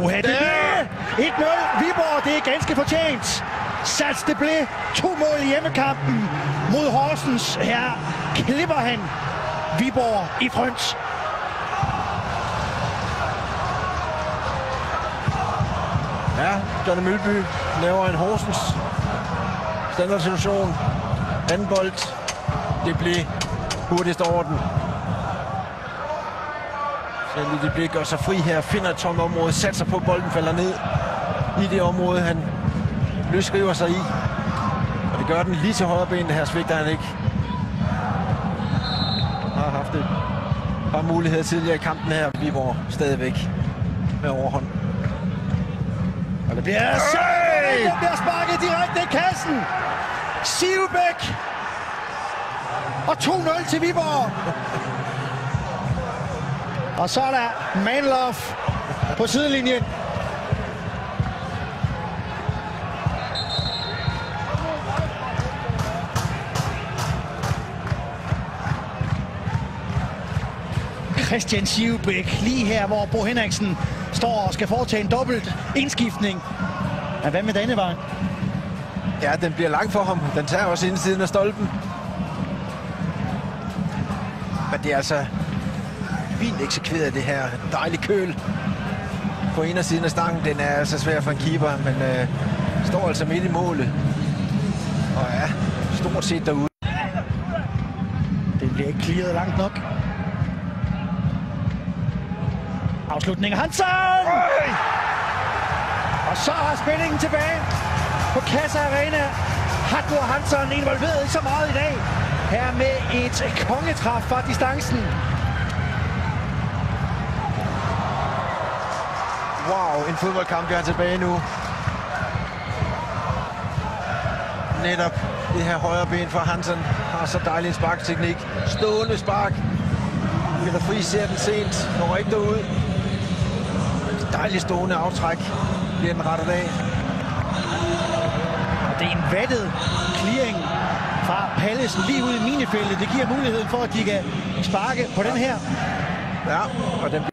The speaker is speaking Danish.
Uha, det blev 1-0. Viborg, det er ganske fortjent. Sats, det blev 2 mål i hjemmekampen mod Horsens. Her klipper han Viborg i front. Ja, Johnny Mølby laver en Horsens standardsituation. Anden bold. Det blev hurtigst over den. Selv det bliver gør sig fri her, finder et tomt område, satser på, bolden falder ned i det område, han løsriver sig i. Og det gør den lige til højre ben, det her svigter han ikke. Har haft et par muligheder tidligere i kampen her. Viborg stadigvæk med overhånd. Og det bliver det bliver sparket direkte i kassen. Sivbæk. Og 2-0 til Viborg. Og så er der Manlove på sidelinjen. Christian Sivbæk lige her, hvor Bo Henriksen står og skal foretage en dobbelt indskiftning. Ja, hvad med denne vej? Ja, den bliver lang for ham. Den tager også indsiden af stolpen. Men det er altså fint eksekveret, det her dejlige køl på indersiden af stangen. Den er altså svær for en keeper, men står altså midt i målet. Og ja, stort set derude. Det bliver ikke clearet langt nok. Afslutning Hansen! Og så er spændingen tilbage på Kassa Arena. Hattur Hansen involveret ikke så meget i dag. Her med et kongetræf fra distancen. Wow, en fodboldkamp er tilbage nu. Netop det her højre ben fra Hansen har så dejlig en sparkteknik. Stående spark. Peter Friis ser den sent, når ikke derud. Dejligt stående aftræk bliver den rettet af. Og det er en vattet clearing fra Pallesen lige ude i minefeltet. Det giver muligheden for, at de kan sparke på den her. Ja, og den